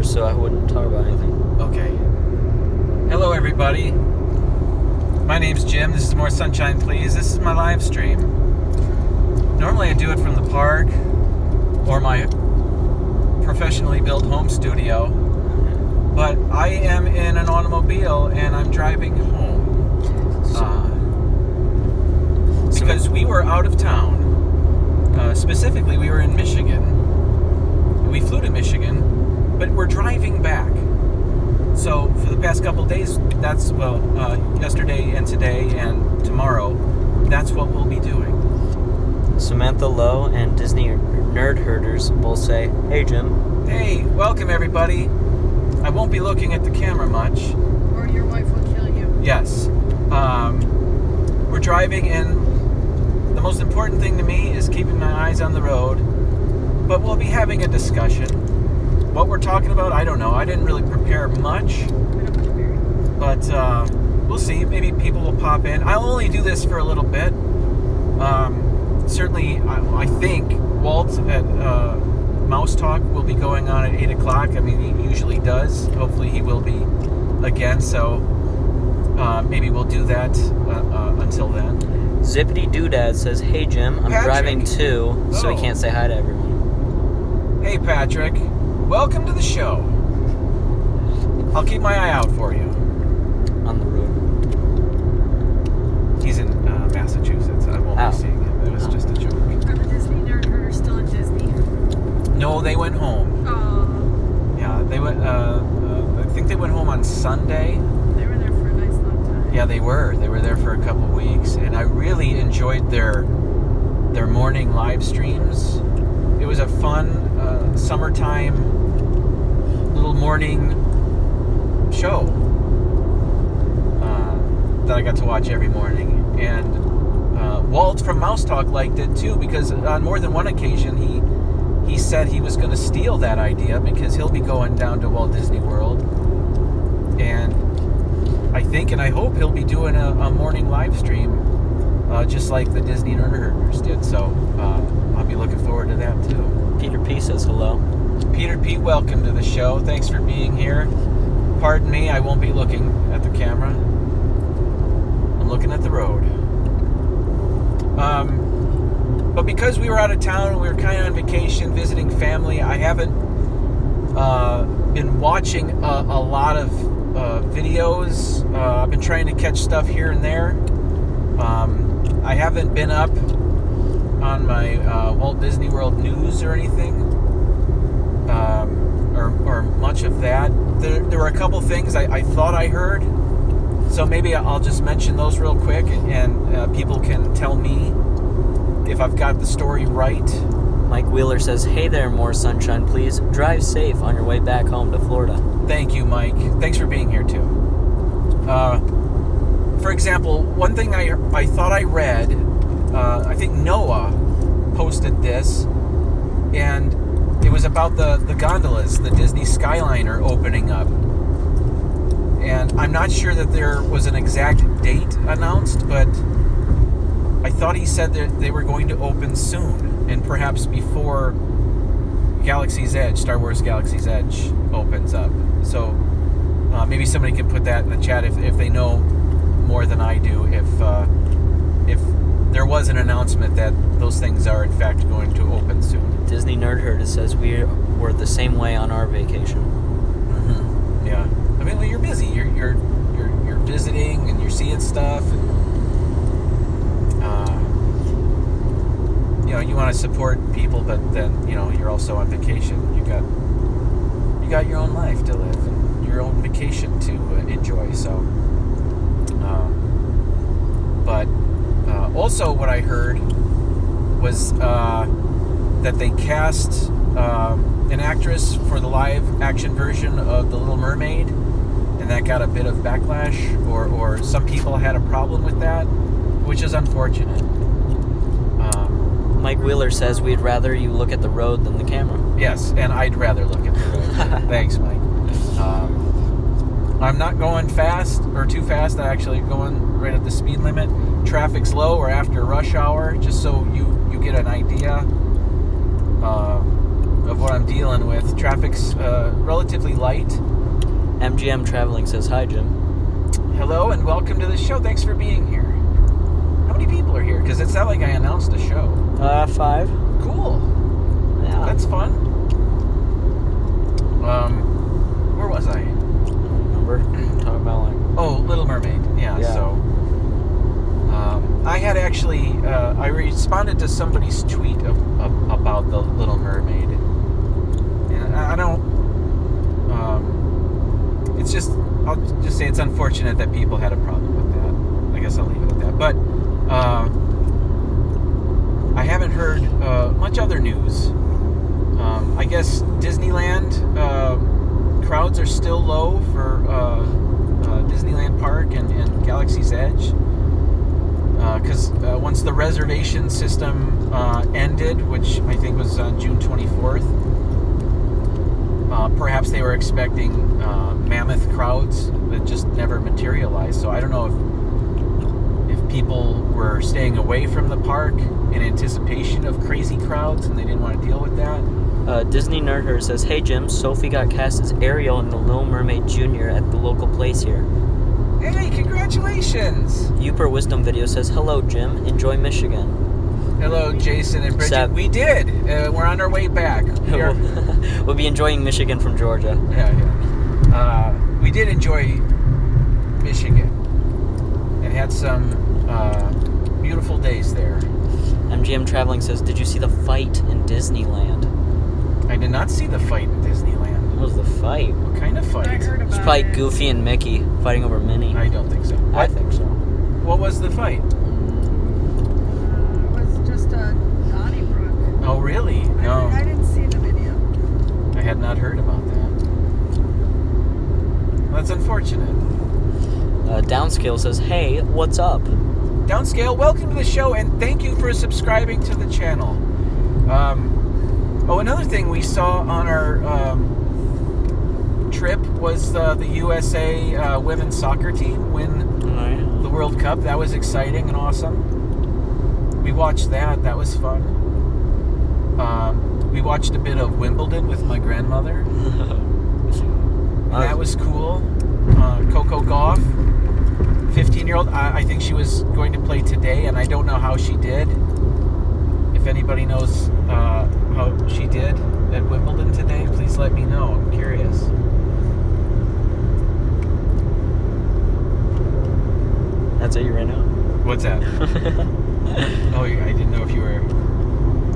first, so I wouldn't talk about anything. Okay. Hello, everybody. My name's Jim. This is More Sunshine, Please. This is my live stream. Normally I do it from the park or my professionally built home studio, but I am in an automobile and I'm driving home because we were out of town. Specifically, we were in Michigan. We flew to Michigan, but we're driving back. So for the past couple of days, that's, yesterday and today and tomorrow, that's what we'll be doing. Samantha Lowe and Disney Nerd Herders both say, "Hey, Jim." Hey, welcome everybody. I won't be looking at the camera much. Or your wife will kill you. Yes. We're driving, and the most important thing to me is keeping my eyes on the road. But we'll be having a discussion. What we're talking about, I don't know. I didn't really prepare much. But we'll see. Maybe people will pop in. I'll only do this for a little bit. Certainly, I think Walt at Mouse Talk will be going on at 8 o'clock. I mean, he usually does. Hopefully he will be again. So maybe we'll do that until then. Zippity Doodad says, "Hey, Jim, I'm Patrick. driving too, so he can't say hi to everyone." Hey, Patrick. Welcome to the show. I'll keep my eye out for you. On the road. He's in Massachusetts. I won't be seeing him. That was just a joke. Are the Disney Nerd Herders still in Disney? No, they went home. Oh. Yeah, they went. I think they went home on Sunday. They were there for a nice long time. Yeah, they were. They were there for a couple weeks, and I really enjoyed their morning live streams. It was a fun summertime little morning show that I got to watch every morning. And Walt from Mouse Talk liked it too, because on more than one occasion he said he was going to steal that idea because he'll be going down to Walt Disney World. And I think and I hope he'll be doing a morning live stream just like the Disney Nerd Herders did. So I'll be looking forward to that too. Peter P says hello. Peter P, welcome to the show. Thanks for being here. Pardon me, I won't be looking at the camera. I'm looking at the road. But because we were out of town and we were kind of on vacation visiting family, I haven't been watching a lot of videos. I've been trying to catch stuff here and there. I haven't been up on my Walt Disney World news or anything, or much of that. There were a couple things I thought I heard, so maybe I'll just mention those real quick, and people can tell me if I've got the story right. Mike Wheeler says, "Hey there, More Sunshine, Please. Drive safe on your way back home to Florida." Thank you, Mike. Thanks for being here too. For example, one thing I thought I read, I think Noah posted this, and it was about the gondolas, the Disney Skyliner opening up. And I'm not sure that there was an exact date announced, but I thought he said that they were going to open soon, and perhaps before Galaxy's Edge, Star Wars Galaxy's Edge opens up. So maybe somebody can put that in the chat if they know more than I do, if there was an announcement that those things are in fact going to open soon. Disney Nerd Herder says we were the same way on our vacation. Mm-hmm. Yeah, I mean, well, you're busy. You're visiting and you're seeing stuff. And, you want to support people, but then you're also on vacation. You got your own life to live and your own vacation to enjoy. So, but also what I heard was that they cast an actress for the live action version of The Little Mermaid, and that got a bit of backlash, or some people had a problem with that, which is unfortunate. Mike Wheeler says we'd rather you look at the road than the camera. Yes, and I'd rather look at the road. Thanks, Mike. I'm not going fast or too fast. I'm actually going right at the speed limit. Traffic's low or after rush hour, just so you get an idea of what I'm dealing with. Traffic's relatively light. MGM Traveling says, hi, Jim. Hello and welcome to the show. Thanks for being here. How many people are here? Because it's not like I announced a show. 5. Cool. Yeah. That's fun. Where was I? Remember? Talking about like... Oh, Little Mermaid. Yeah. So, I had actually, I responded to somebody's tweet about the Little Mermaid. And I don't, it's just, I'll just say it's unfortunate that people had a problem with that. I guess I'll leave it at that. But, I haven't heard much other news. I guess Disneyland crowds are still low for Disneyland Park and Galaxy's Edge. Because once the reservation system ended, which I think was on June 24th, perhaps they were expecting mammoth crowds that just never materialized. So I don't know if people were staying away from the park in anticipation of crazy crowds and they didn't want to deal with that. Disney Nerd Her says, hey, Jim, Sophie got cast as Ariel in The Little Mermaid Jr. at the local place here. Hey, congratulations! Uper Wisdom Video says, hello, Jim. Enjoy Michigan. Hello, Jason and Bridget. Seth. We did. We're on our way back. We'll be enjoying Michigan from Georgia. Yeah. We did enjoy Michigan and had some beautiful days there. MGM Traveling says, did you see the fight in Disneyland? I did not see the fight in Disneyland. What was the fight? What kind of fight? I heard about It's probably it. Goofy and Mickey fighting over Minnie. I don't think so. I think so. What was the fight? It was just a Donnybrook. Oh, really? No. I didn't see the video. I had not heard about that. That's unfortunate. Downscale says, hey, what's up? Downscale, welcome to the show, and thank you for subscribing to the channel. Another thing we saw on our trip was the USA women's soccer team win the World Cup. That was exciting and awesome. We watched that. That was fun. We watched a bit of Wimbledon with my grandmother. And that was cool. Coco Gauff, 15-year-old. I think she was going to play today, and I don't know how she did. If anybody knows how she did at Wimbledon today, please let me know. I'm curious. That's it, you right now? What's that? Oh, I didn't know if you were...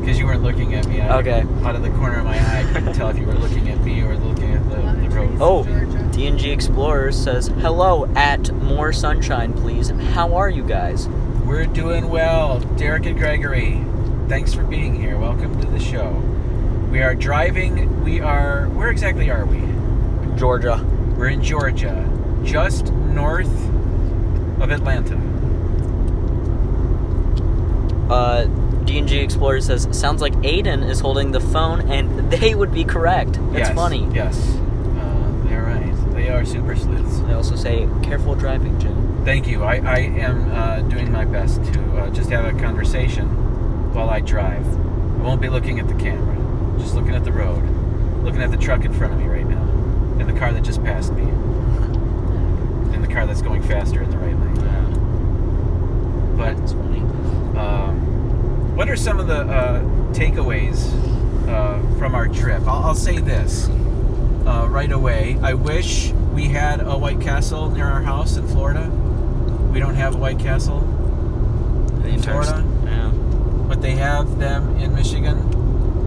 Because you weren't looking at me. Okay. Out of the corner of my eye, I couldn't tell if you were looking at me or looking at the road. Oh, D&G Explorer says, hello at More Sunshine, please. How are you guys? We're doing well. Derek and Gregory, thanks for being here. Welcome to the show. We are driving. Where exactly are we? Georgia. We're in Georgia, just north of Atlanta. D&G Explorer says, sounds like Aiden is holding the phone, and they would be correct. It's funny. Yes, they're right. They are super sleuths. They also say, careful driving, Jim. Thank you. I am doing my best to just have a conversation while I drive. I won't be looking at the camera. Just looking at the road. Looking at the truck in front of me right now. And the car that just passed me. And the car that's going faster in the right lane. But It's funny. what are some of the takeaways from our trip? I'll say this right away. I wish we had a White Castle near our house in Florida. We don't have a White Castle in Florida. Yeah. But they have them in Michigan.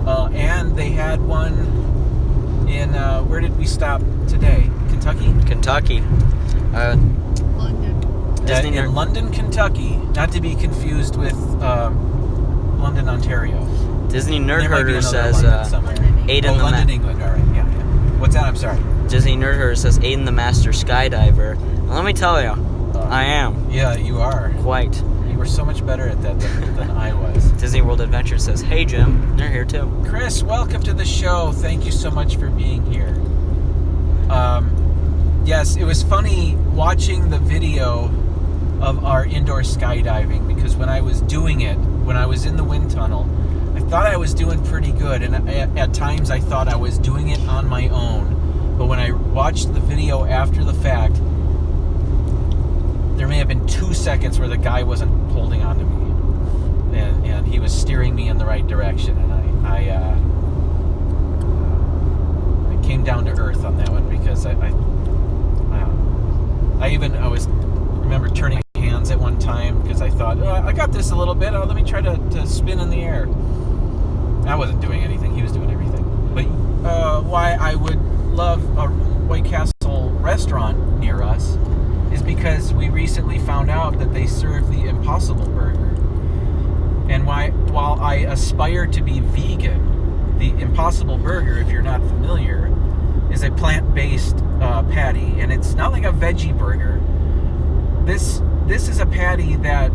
And they had one in, where did we stop today? Kentucky? Kentucky. London. Disney in London, Kentucky. Not to be confused with London, Ontario. Disney Nerd There might be Herder another says, London somewhere. Aiden Oh, the London, England. All right, yeah. What's that? I'm sorry. Disney Nerd Herder says, Aiden the Master Skydiver. Let me tell you, I am. Yeah, you are. Quite. You were so much better at that than I was. Disney World Adventure says, hey, Jim. They're here, too. Chris, welcome to the show. Thank you so much for being here. Yes, it was funny watching the video of our indoor skydiving because when I was doing it, when I was in the wind tunnel, I thought I was doing pretty good, and at times I thought I was doing it on my own. But when I watched the video after the fact, there may have been 2 seconds where the guy wasn't holding on to me, and he was steering me in the right direction, and I came down to earth on that one, because I remember turning my hands at one time, because I thought, I got this a little bit, let me try to spin in the air. I wasn't doing anything, he was doing everything. But why I would love a White Castle restaurant near us is because we recently found out that they serve the Impossible Burger. And while I aspire to be vegan, the Impossible Burger, if you're not familiar, is a plant-based patty, and it's not like a veggie burger. This is a patty that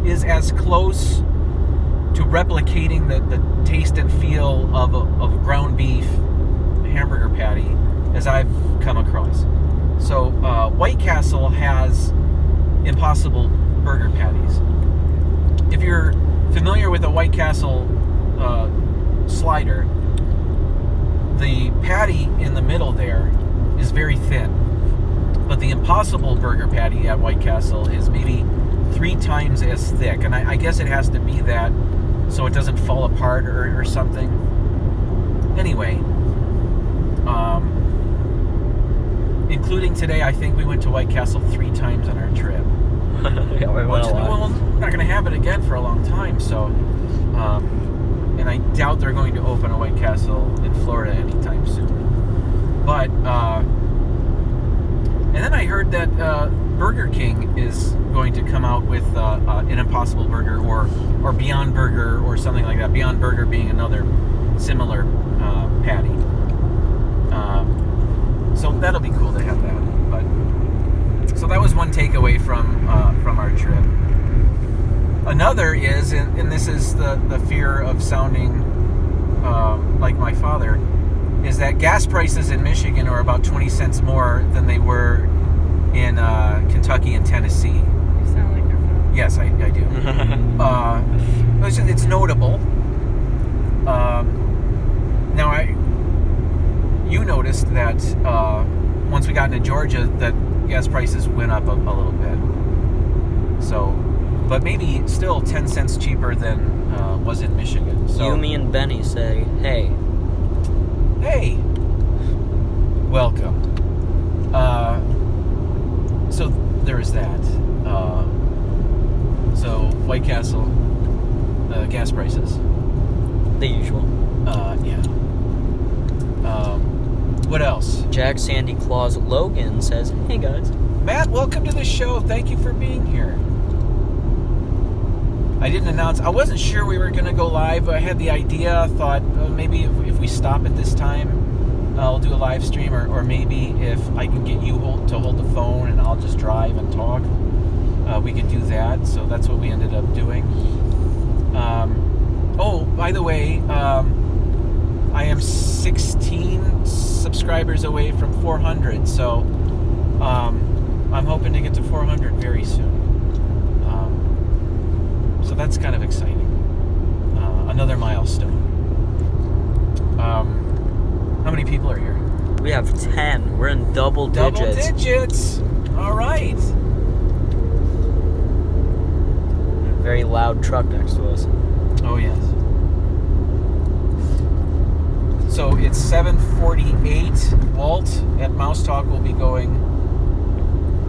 is as close to replicating the taste and feel of a ground beef hamburger patty as I've come across. So White Castle has Impossible Burger patties. If you're familiar with a White Castle slider, the patty in the middle there is very thin, but the Impossible Burger patty at White Castle is maybe 3 times as thick, and I guess it has to be that so it doesn't fall apart or something. Anyway, including today, I think we went to White Castle 3 times on our trip. Yeah, Well, we're not going to have it again for a long time, so, and I doubt they're going to open a White Castle in Florida anytime soon. But, and then I heard that Burger King is going to come out with an Impossible Burger or Beyond Burger or something like that. Beyond Burger being another similar patty. So that'll be cool to have that. But so that was one takeaway from our trip. Another is, and this is the fear of sounding like my father, is that gas prices in Michigan are about 20 cents more than they were in Kentucky and Tennessee. You sound like your phone. Yes, I do. It's notable. Now, you noticed that once we got into Georgia, that gas prices went up a little bit. So, but maybe still 10 cents cheaper than was in Michigan. So, You, me, and Benny say, hey. Hey, welcome. So there is that. So White Castle, gas prices. The usual. Yeah. What else? Jack Sandy Claus Logan says, hey guys. Matt, welcome to the show. Thank you for being here. I didn't announce. I wasn't sure we were going to go live. I had the idea. I thought maybe if we stop at this time, I'll do a live stream, or maybe if I can get you to hold the phone and I'll just drive and talk, we could do that. So that's what we ended up doing. Oh, by the way, I am 16 subscribers away from 400. So I'm hoping to get to 400 very soon. So that's kind of exciting. Another milestone. How many people are here? We have 10. We're in double digits. Double digits. All right. A very loud truck next to us. Oh, yes. So it's 7:48. Walt at Mouse Talk will be going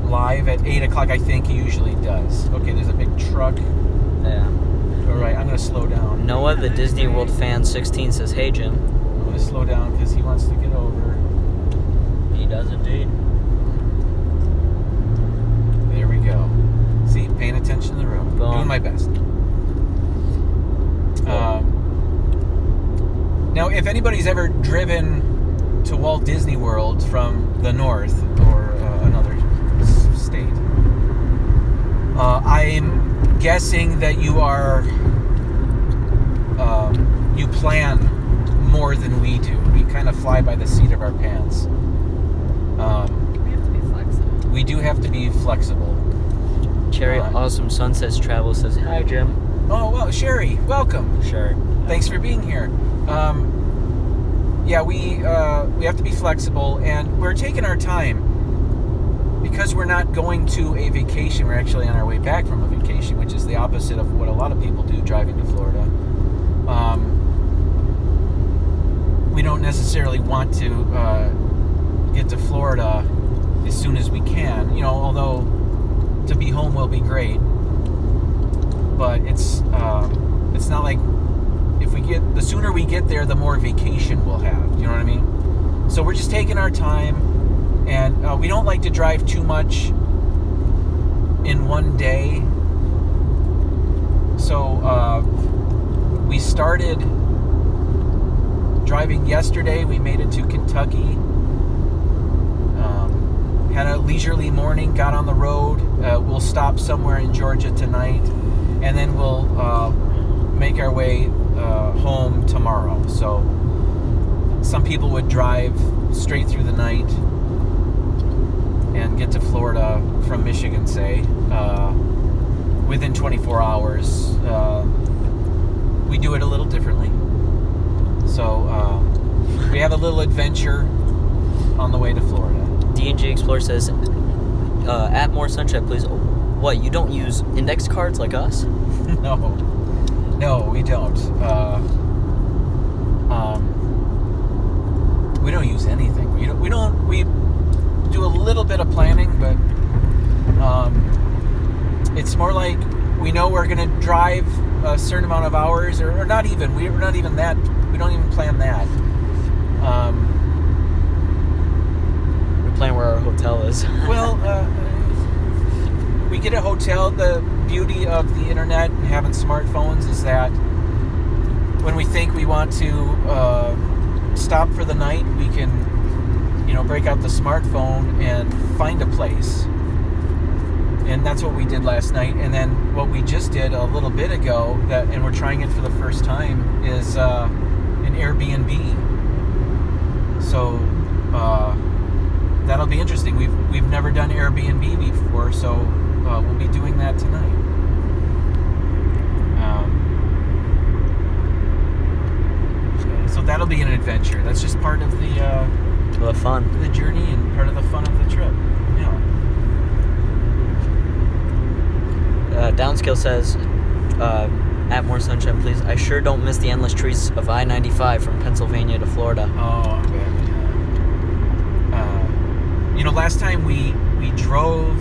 live at 8 o'clock. I think he usually does. Okay, there's a big truck. Yeah. All right, I'm going to slow down. Noah, the Disney World fan 16 says, hey Jim. I'm going to slow down because he wants to get over. He does indeed. There we go. See, paying attention to the road. Boom. Doing my best. Now, if anybody's ever driven to Walt Disney World from the north or another state, I'm guessing that you plan more than we do. We kind of fly by the seat of our pants. We have to be flexible. We do have to be flexible. Cherry Awesome Sunsets Travel says, hi, Jim. Oh, well, Sherry, welcome. Sure. Thanks for being here. Yeah, we have to be flexible, and we're taking our time because we're not going to a vacation. We're actually on our way back from a vacation, which is the opposite of what a lot of people do driving to Florida. We don't necessarily want to get to Florida as soon as we can, although to be home will be great. But it's not like the sooner we get there, the more vacation we'll have. You know what I mean? So we're just taking our time, and we don't like to drive too much in one day. So we started driving yesterday. We made it to Kentucky. Had a leisurely morning, got on the road. We'll stop somewhere in Georgia tonight, and then we'll make our way home tomorrow. So some people would drive straight through the night and get to Florida from Michigan, say, within 24 hours. We do it a little differently. So we have a little adventure on the way to Florida. D&G Explorer says, at More Sunshine, please. What, you don't use index cards like us? No, we don't. We don't use anything. We do a little bit of planning, but it's more like we know we're going to drive a certain amount of hours, or not even. We're not even that. We don't even plan that. We plan where our hotel is. Well, we get a hotel. The beauty of the internet and having smartphones is that when we think we want to stop for the night, we can, break out the smartphone and find a place. And that's what we did last night. And then what we just did a little bit ago, and we're trying it for the first time, is an Airbnb. So that'll be interesting. We've never done Airbnb before, so we'll be doing that tonight. So that'll be an adventure. That's just part of the fun, the journey, and part of the fun of the trip. Yeah. Downskill says, at More Sunshine, please. I sure don't miss the endless trees of I-95 from Pennsylvania to Florida. Oh, man. Last time we drove.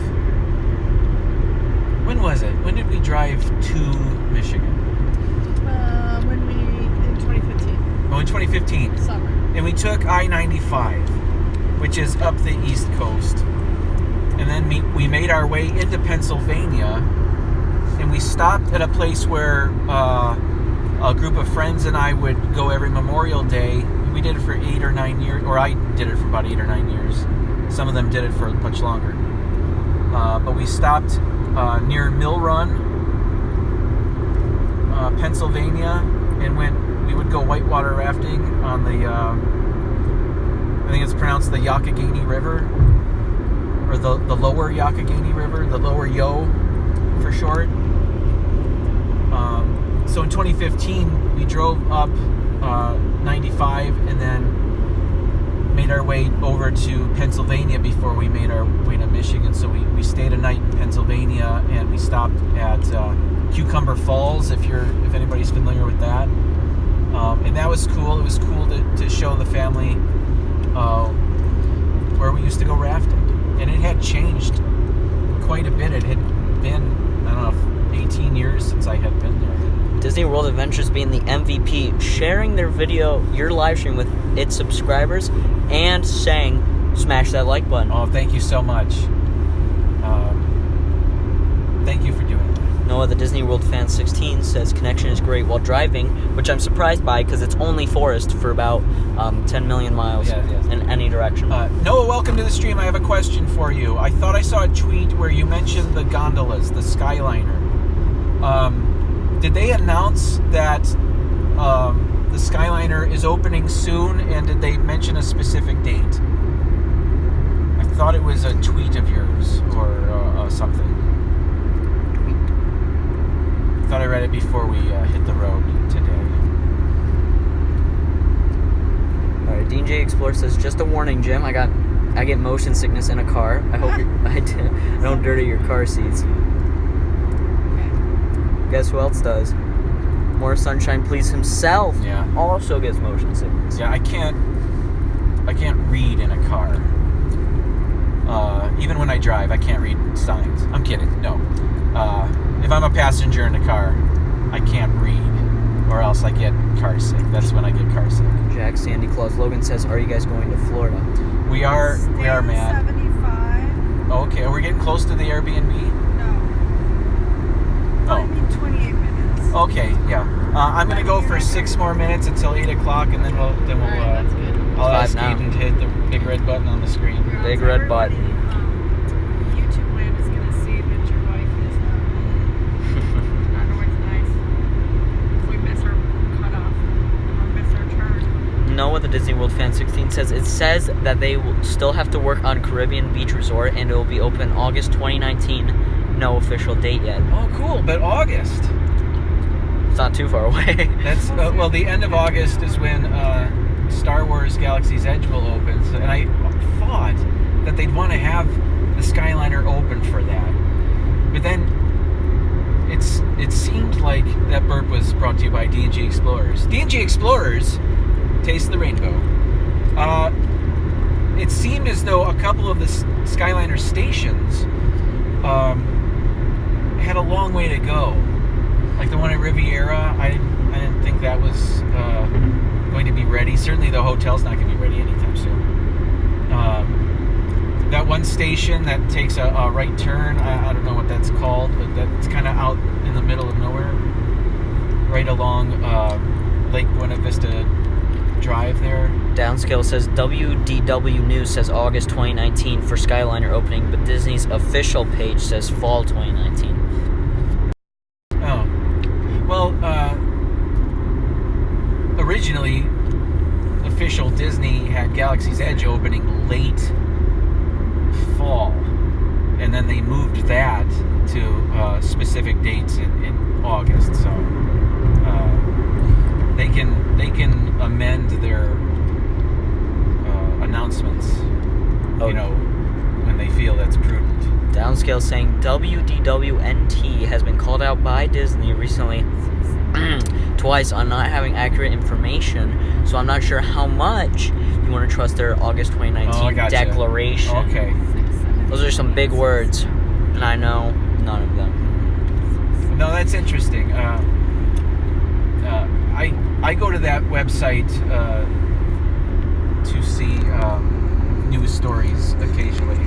When was it? When did we drive to Michigan? In 2015. Oh, in 2015. Summer. And we took I-95, which is up the East Coast. And then we made our way into Pennsylvania, and we stopped at a place where a group of friends and I would go every Memorial Day. We did it for 8 or 9 years, or I did it for about 8 or 9 years. Some of them did it for much longer. But we stopped near Mill Run, Pennsylvania, and we would go whitewater rafting on the, I think it's pronounced the Youghiogheny River, or the lower Youghiogheny River, the lower Yo for short. So in 2015, we drove up 95 and then made our way over to Pennsylvania before we made our way to Michigan. So we stayed a night in Pennsylvania, and we stopped at Cucumber Falls, if anybody's familiar with that. And that was cool. It was cool to show the family where we used to go rafting. And it had changed quite a bit. It had been, 18 years since I had been there. Disney World Adventures being the MVP, sharing their video, your live stream with its subscribers, and saying, smash that like button. Oh, thank you so much. Thank you for doing that. Noah, the Disney World Fan 16, says connection is great while driving, which I'm surprised by because it's only forest for about 10 million miles in any direction. Noah, welcome to the stream. I have a question for you. I thought I saw a tweet where you mentioned the gondolas, the Skyliner. Did they announce that the Skyliner is opening soon, and did they mention a specific date? I thought it was a tweet of yours or something. read it before we hit the road today. All right, DJ Explorer says, just a warning, Jim. I get motion sickness in a car. I hope I don't dirty your car seats. Guess who else does? More Sunshine Please himself. Yeah. Also gets motion sickness. Yeah, I can't read in a car. Even when I drive, I can't read signs. I'm kidding. No. If I'm a passenger in a car, I can't read, or else I get car sick. That's when I get car sick. Jack Sandy Claus Logan says, are you guys going to Florida? We are, man. 75. Oh, okay. Are we getting close to the Airbnb? No. I mean 28 minutes. Okay, yeah. I'm gonna go for 6 more minutes until 8 o'clock, and then we'll That's good. I'll ask now. Eden to hit the big red button on the screen. Big red button. YouTube land is going to see that your wife is not always nice. If we miss our cutoff or miss our turn. Noah, the Disney World Fan 16 says, it says that they will still have to work on Caribbean Beach Resort and it will be open August 2019. No official date yet. Oh, cool! But August. It's not too far away. That's well, the end of August is when Star Wars Galaxy's Edge will open, and I thought that they'd want to have the Skyliner open for that, but then it seemed like that burp was brought to you by D&G Explorers. D&G Explorers, taste the rainbow. It seemed as though a couple of the Skyliner stations had a long way to go. Like the one at Riviera, I didn't think that was going to be ready. Certainly the hotel's not going to be ready anytime soon. That one station that takes a right turn, I don't know what that's called, but that's kind of out in the middle of nowhere, right along Lake Buena Vista Drive there. Downscale says, WDW News says August 2019 for Skyliner opening, but Disney's official page says fall 2019. Oh. Well, originally, official Disney had Galaxy's Edge opening late fall, and then they moved that to specific dates in August. So they can amend their announcements, when they feel that's prudent. Downscale saying WDWNT has been called out by Disney recently twice on not having accurate information, so I'm not sure how much you want to trust their August 2019 declaration. Okay. Those are some big words, and I know none of them. No, that's interesting. I go to that website to see news stories occasionally.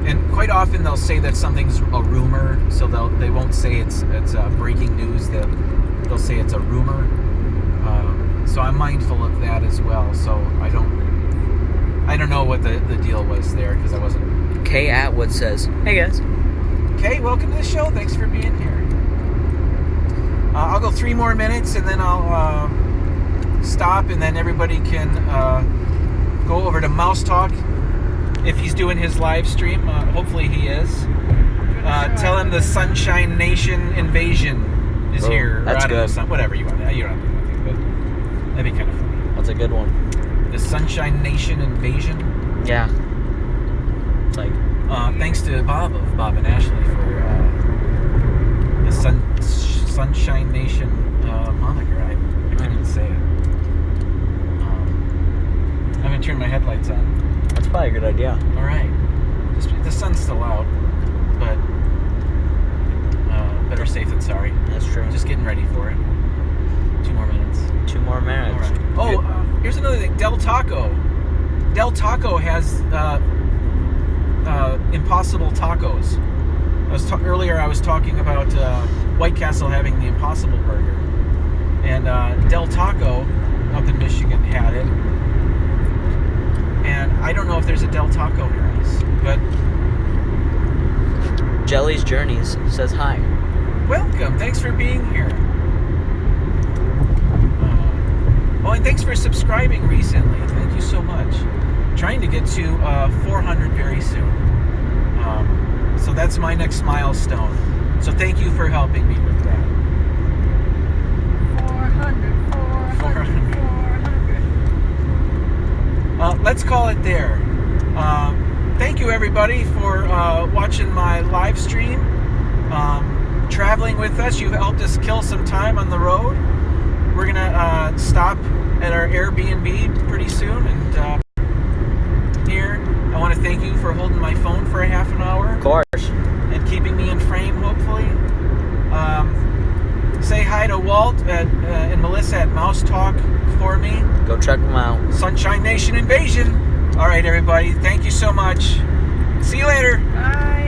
And quite often they'll say that something's a rumor, so they won't say it's breaking news. They'll say it's a rumor. So I'm mindful of that as well. So I don't know what the deal was there because I wasn't. Kay Atwood says, "Hey guys, Kay, welcome to the show. Thanks for being here. I'll go 3 more minutes and then I'll stop, and then everybody can go over to Mouse Talk." If he's doing his live stream, hopefully he is. Tell him the Sunshine Nation invasion is here. That's good. Whatever you want. You don't have to do anything, but that'd be kind of funny. that's a good one." The Sunshine Nation invasion. Yeah. Like, Thanks to Bob of Bob and Ashley for the Sunshine Nation moniker. I couldn't even say it. I'm gonna turn my headlights on. that's probably a good idea. All right. The sun's still out, but better safe than sorry. That's true. Just getting ready for it. 2 more minutes. 2 more minutes. All right. Oh, here's another thing. Del Taco. Del Taco has Impossible Tacos. Earlier I was talking about White Castle having the Impossible Burger, and Del Taco up in Michigan had it. And I don't know if there's a Del Taco near us, but Jelly's Journeys says hi. welcome. Thanks for being here. And thanks for subscribing recently. Thank you so much. Trying to get to 400 very soon. So that's my next milestone. So thank you for helping me with that. 400, 400, 400. Let's call it there. Thank you, everybody, for watching my live stream. Traveling with us. You've helped us kill some time on the road. We're going to stop at our Airbnb pretty soon. And here, I want to thank you for holding my phone for a half an hour. Of course. And keeping me in frame, hopefully. Say hi to Walt and Melissa at Mouse Talk for me. Go check them out. Sunshine Nation Invasion. All right, everybody. Thank you so much. See you later. Bye.